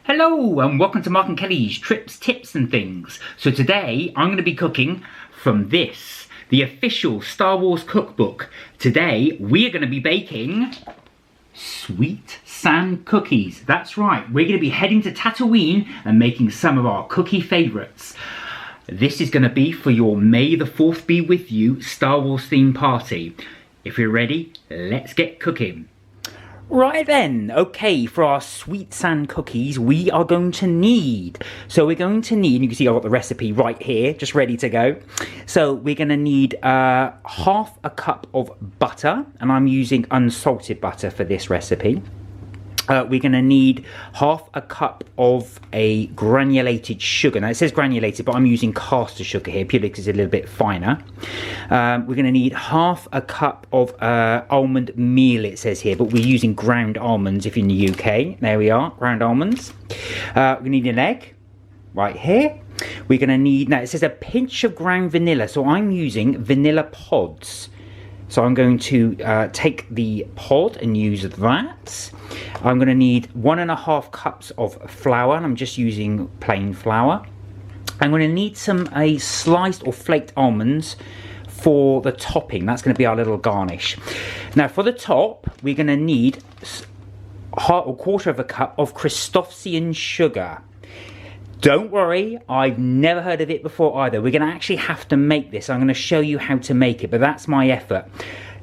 Hello and welcome to Mark and Kelly's Trips, Tips and Things. So today I'm going to be cooking from this, the official Star Wars cookbook. Today we are going to be baking sweet sand cookies. That's right, we're going to be heading to Tatooine and making some of our cookie favourites. This is going to be for your May the 4th be with you Star Wars themed party. If you're ready, let's get cooking. Right then, okay, for our sweet sand cookies, we are going to need, you can see I've got the recipe right here, just ready to go. So we're going to need half a cup of butter, and I'm using unsalted butter for this recipe. We're going to need half a cup of a granulated sugar. Now it says granulated, but I'm using caster sugar here, purely because it's a little bit finer. We're going to need half a cup of almond meal, it says here, but we're using ground almonds if you're in the UK. There we are, ground almonds. We need an egg, right here. We're going to need, now it says a pinch of ground vanilla, so I'm using vanilla pods. So I'm going to take the pod and use that. I'm going to need 1.5 cups of flour, and I'm just using plain flour. I'm going to need a sliced or flaked almonds for the topping. That's going to be our little garnish. Now for the top, we're going to need a quarter of a cup of Christophsian sugar. Don't worry, I've never heard of it before either. We're going to actually have to make this. I'm going to show you how to make it, but that's my effort.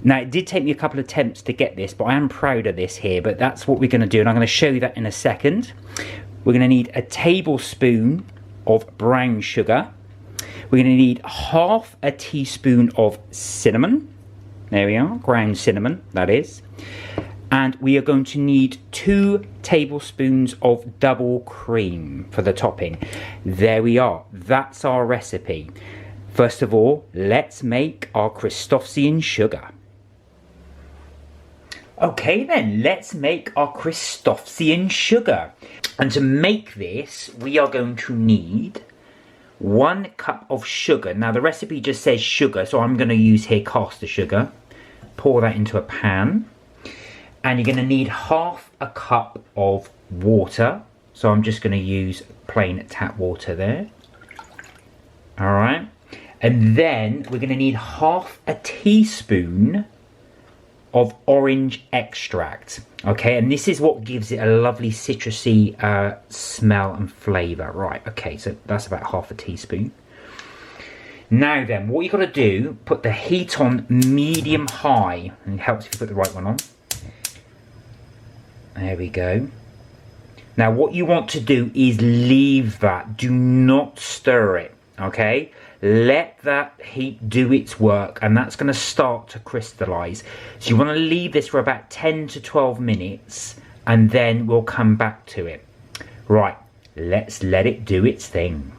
Now, it did take me a couple of attempts to get this, but I am proud of this here, but that's what we're going to do, and I'm going to show you that in a second. We're going to need a tablespoon of brown sugar. We're going to need half a teaspoon of cinnamon. There we are, ground cinnamon, that is. And we are going to need 2 tablespoons of double cream for the topping. There we are. That's our recipe. First of all, let's make our Christophsian sugar. Okay then, let's make our Christophsian sugar. And to make this, we are going to need 1 cup of sugar. Now the recipe just says sugar, so I'm going to use here caster sugar. Pour that into a pan. And you're going to need half a cup of water. So I'm just going to use plain tap water there. Alright. And then we're going to need half a teaspoon of orange extract. Okay, and this is what gives it a lovely citrusy smell and flavour. Right, okay, so that's about half a teaspoon. Now then, what you've got to do, put the heat on medium high. And it helps if you put the right one on. There we go. Now what you want to do is leave that. Do not stir it, okay? Let that heat do its work, and that's going to start to crystallise. So you want to leave this for about 10 to 12 minutes, and then we'll come back to it. Right, let's let it do its thing.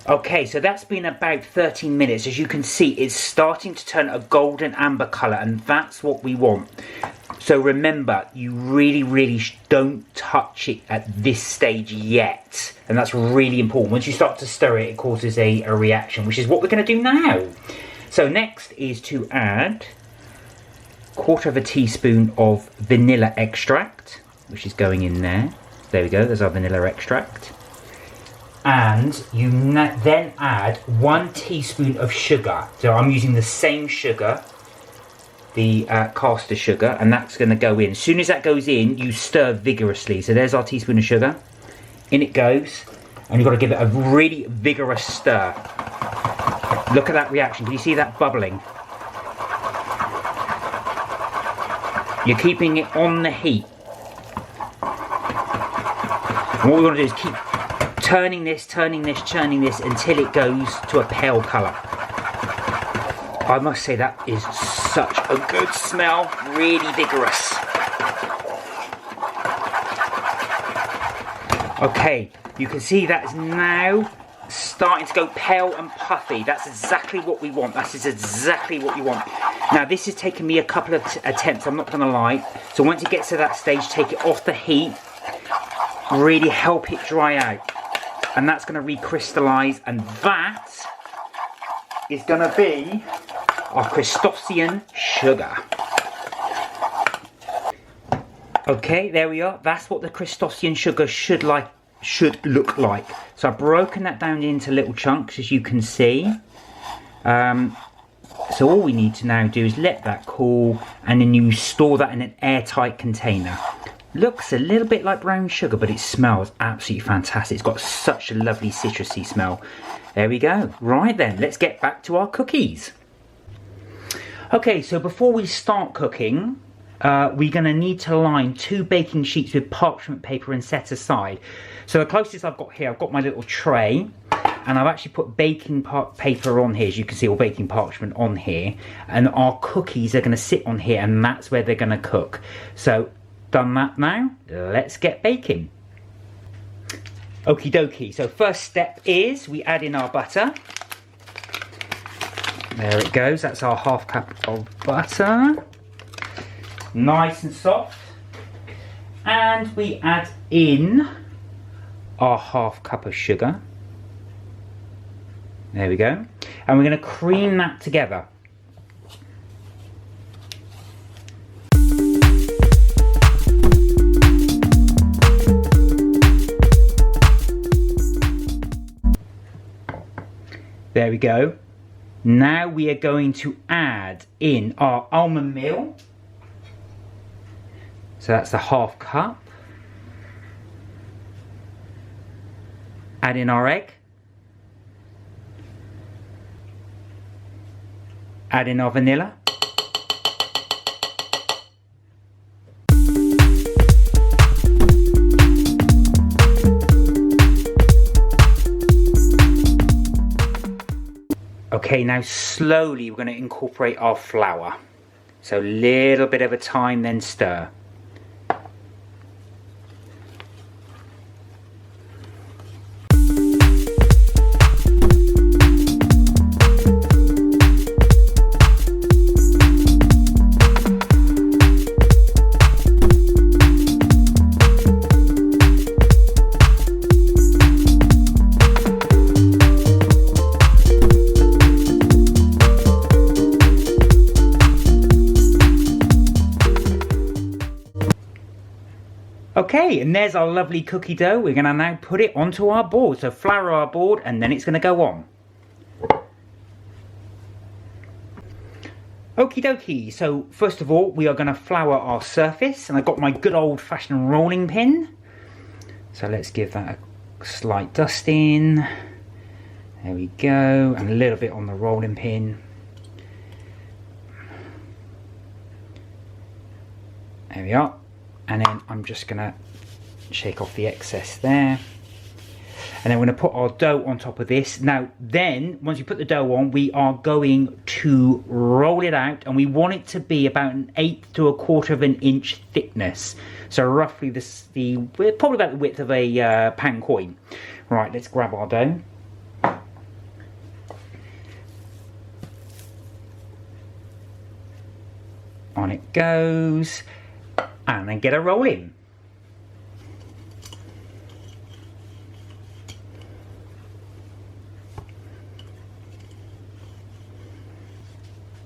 Okay, so that's been about 13 minutes. As you can see, it's starting to turn a golden amber colour, and that's what we want. So remember, you really don't touch it at this stage yet. And that's really important. Once you start to stir it, it causes a reaction, which is what we're going to do now. So next is to add 1/4 teaspoon of vanilla extract, which is going in there. There we go, there's our vanilla extract. And you then add 1 teaspoon of sugar. So I'm using the same sugar, the caster sugar, and that's going to go in. As soon as that goes in, you stir vigorously. So there's our teaspoon of sugar. In it goes, and you've got to give it a really vigorous stir. Look at that reaction. Can you see that bubbling? You're keeping it on the heat. And what we're going to do is keep turning this until it goes to a pale colour. I must say that is such a good smell, really vigorous. Okay, you can see that is now starting to go pale and puffy. That's exactly what we want. That is exactly what you want. Now this has taken me a couple of attempts, I'm not going to lie. So once it gets to that stage, take it off the heat, really help it dry out. And that's going to recrystallise, and that is going to be our Christophsian sugar. Okay, there we are. That's what the Christophsian sugar should look like. So I've broken that down into little chunks, as you can see. So all we need to now do is let that cool, and then you store that in an airtight container. Looks a little bit like brown sugar, but it smells absolutely fantastic. It's got such a lovely citrusy smell. There we go. Right then, let's get back to our cookies. Okay, so before we start cooking, we're going to need to line 2 baking sheets with parchment paper and set aside. So the closest I've got here, I've got my little tray, and I've actually put baking paper on here, as you can see, or baking parchment on here, and our cookies are going to sit on here, and that's where they're going to cook. So done that now, let's get baking. Okie dokie, so first step is we add in our butter. There it goes, that's our ½ cup of butter. Nice and soft. And we add in our ½ cup of sugar. There we go. And we're going to cream that together. There we go. Now we are going to add in our almond meal. So that's the ½ cup. Add in our egg. Add in our vanilla. Okay, now slowly we're going to incorporate our flour. So a little bit of a time, then stir. Okay, and there's our lovely cookie dough. We're going to now put it onto our board. So flour our board, and then it's going to go on. Okie dokie, so first of all, we are going to flour our surface. And I've got my good old-fashioned rolling pin. So let's give that a slight dusting. There we go, and a little bit on the rolling pin. There we are. And then I'm just going to shake off the excess there. And then we're going to put our dough on top of this. Now then, once you put the dough on, we are going to roll it out. And we want it to be about 1/8 to 1/4 inch thickness. So roughly probably about the width of a pound coin. Right, let's grab our dough. On it goes. And then get a roll in.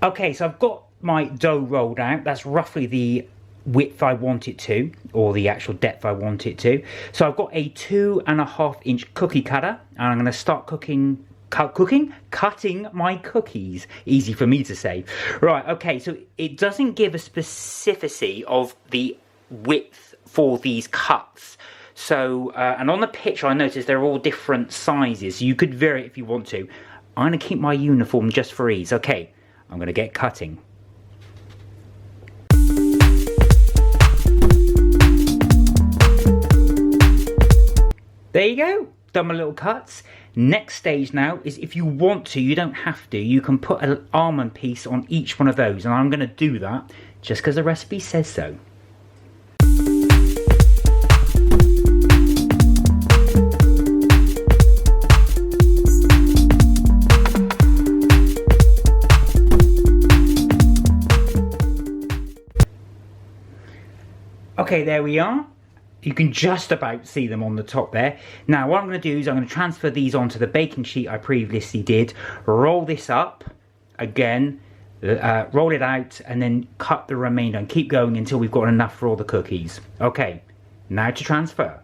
Okay, so I've got my dough rolled out. That's roughly the width I want it to, or the actual depth I want it to. So I've got a 2½ inch cookie cutter, and I'm going to start cutting my cookies. Easy for me to say. Right, okay, so it doesn't give a specificity of the width for these cuts. So, and on the picture I noticed they're all different sizes. So you could vary it if you want to. I'm going to keep my uniform just for ease. Okay, I'm going to get cutting. There you go. Done my little cuts. Next stage now is, if you want to, you don't have to, you can put an almond piece on each one of those, and I'm going to do that just because the recipe says so. Okay, there we are. You can just about see them on the top there. Now what I'm going to do is I'm going to transfer these onto the baking sheet I previously did. Roll this up. Again, roll it out, and then cut the remainder and keep going until we've got enough for all the cookies. Okay, now to transfer.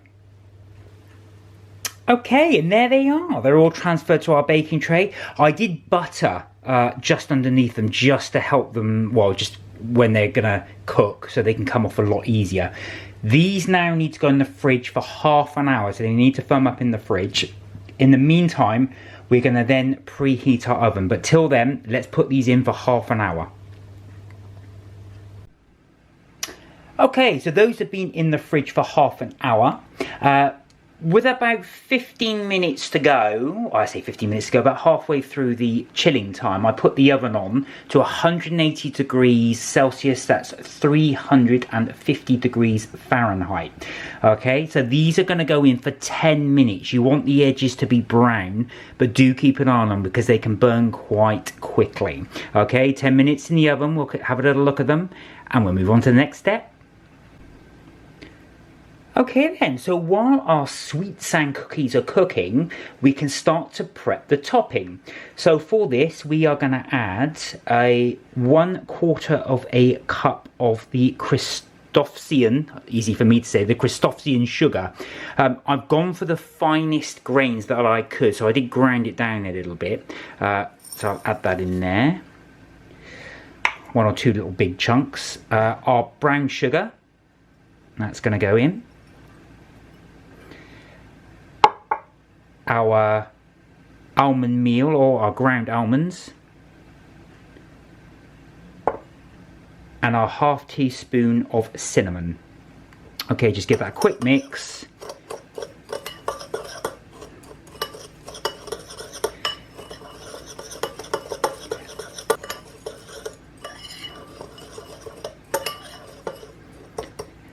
Okay, and there they are. They're all transferred to our baking tray. I did butter just underneath them just to help them, well, just when they're gonna cook so they can come off a lot easier. These now need to go in the fridge for half an hour, so they need to firm up in the fridge. In the meantime, we're gonna then preheat our oven, but till then, let's put these in for half an hour. Okay, so those have been in the fridge for half an hour. With about 15 minutes to go, I say 15 minutes to go, about halfway through the chilling time, I put the oven on to 180 degrees Celsius, that's 350 degrees Fahrenheit. Okay, so these are going to go in for 10 minutes. You want the edges to be brown, but do keep an eye on them because they can burn quite quickly. Okay, 10 minutes in the oven, we'll have a little look at them, and we'll move on to the next step. Okay then, so while our sweet sand cookies are cooking, we can start to prep the topping. So for this, we are going to add a 1/4 of a cup of the Christophsian, easy for me to say, the Christophsian sugar. I've gone for the finest grains that I could, so I did grind it down a little bit. So I'll add that in there. 1 or 2 little big chunks. Our brown sugar, that's going to go in. Our almond meal, or our ground almonds, and our 1/2 teaspoon of cinnamon. Okay, just give that a quick mix.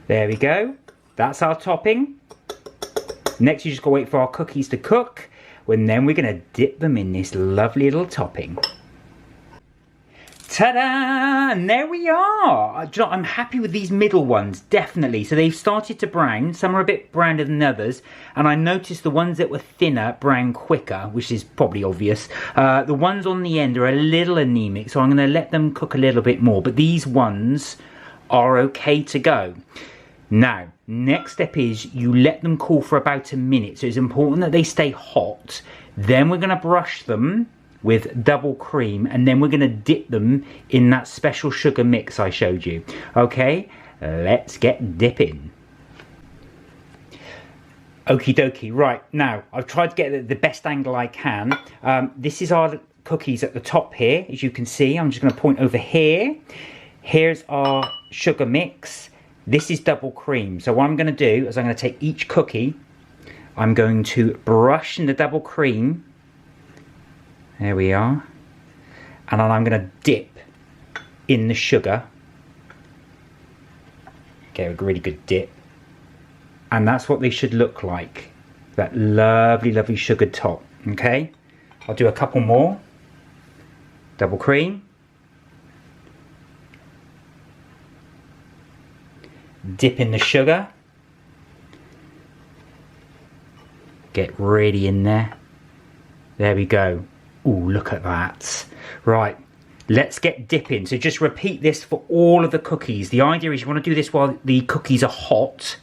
There we go, that's our topping. Next, you just gotta wait for our cookies to cook, and then we're gonna dip them in this lovely little topping. Ta-da! And there we are! I'm happy with these middle ones, definitely. So they've started to brown. Some are a bit browner than others, and I noticed the ones that were thinner brown quicker, which is probably obvious. The ones on the end are a little anemic, so I'm gonna let them cook a little bit more, but these ones are okay to go. Now, next step is you let them cool for about a minute. So it's important that they stay hot. Then we're going to brush them with double cream, and then we're going to dip them in that special sugar mix I showed you. Okay, let's get dipping. Okie dokie, right, now I've tried to get the best angle I can. This is our cookies at the top here, as you can see. I'm just going to point over here. Here's our sugar mix. This is double cream. So what I'm going to do is I'm going to take each cookie, I'm going to brush in the double cream. There we are. And then I'm going to dip in the sugar. Get a really good dip. And that's what they should look like. That lovely, lovely sugared top. Okay? I'll do a couple more. Double cream. Dip in the sugar. Get really in there. There we go. Ooh, look at that. Right, let's get dipping. So just repeat this for all of the cookies. The idea is you want to do this while the cookies are hot,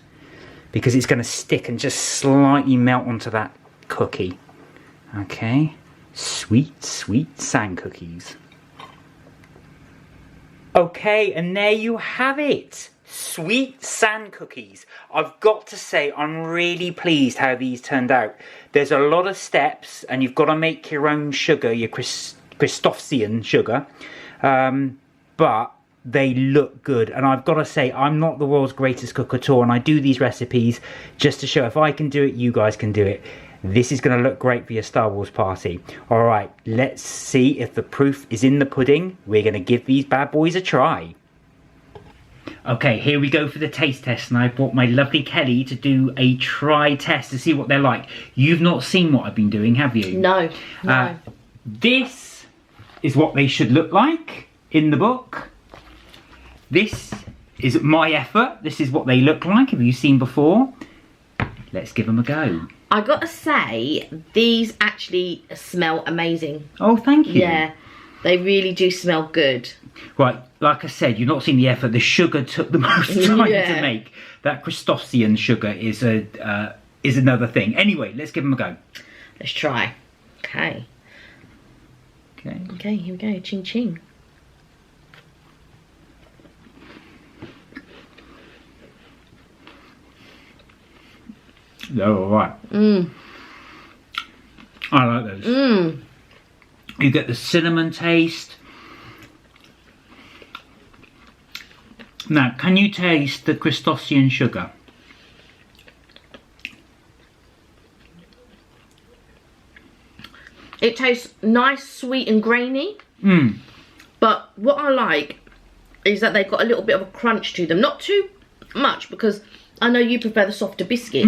because it's going to stick and just slightly melt onto that cookie. Okay, sweet, sweet sand cookies. Okay, and there you have it. Sweet sand cookies. I've got to say, I'm really pleased how these turned out. There's a lot of steps, and you've got to make your own sugar, your Christophsian sugar, but they look good. And I've got to say, I'm not the world's greatest cook at all, and I do these recipes just to show if I can do it, you guys can do it. This is going to look great for your Star Wars party. Alright, let's see if the proof is in the pudding. We're going to give these bad boys a try. Okay, here we go for the taste test, and I brought my lovely Kelly to do a try test to see what they're like. You've not seen what I've been doing, have you? No, no. This is what they should look like in the book. This is my effort. This is what they look like. Have you seen before? Let's give them a go. I got to say, these actually smell amazing. Oh, thank you. Yeah. They really do smell good. Right, like I said, you've not seen the effort. The sugar took the most time to make. That Christophsian sugar is another thing. Anyway, let's give them a go. Let's try. Okay. Okay, here we go. Ching ching. They're alright. I like those. You get the cinnamon taste. Now, can you taste the Christophsian sugar? It tastes nice, sweet and grainy. But what I like is that they've got a little bit of a crunch to them. Not too much, because I know you prefer the softer biscuits.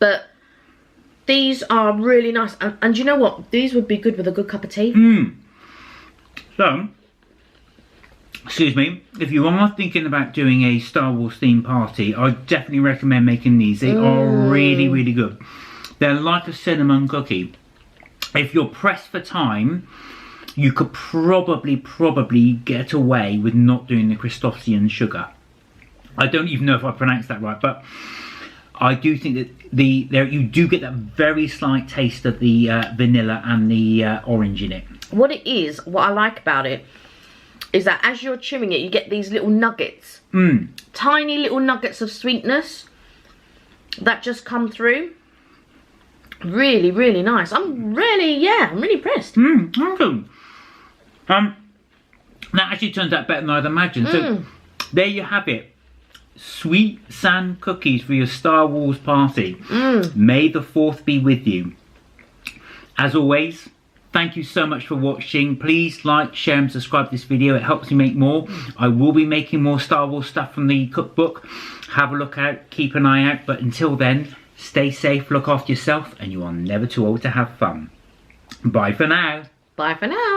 But these are really nice. And you know what? These would be good with a good cup of tea. So, excuse me, if you are thinking about doing a Star Wars themed party, I definitely recommend making these. They are really, really good. They're like a cinnamon cookie. If you're pressed for time, you could probably get away with not doing the Christophsian sugar. I don't even know if I pronounced that right, but I do think that you do get that very slight taste of the vanilla and the orange in it. What I like about it, is that as you're chewing it, you get these little nuggets. Tiny little nuggets of sweetness that just come through. Really, really nice. I'm really impressed. Okay. That actually turns out better than I'd imagined. So there you have it. Sweet sand cookies for your Star Wars party. May the 4th be with you. As always, thank you so much for watching. Please like, share and subscribe to this video. It helps me make more. I will be making more Star Wars stuff from the cookbook. Have a look out, keep an eye out. But until then, stay safe, look after yourself, and you are never too old to have fun. Bye for now. Bye for now.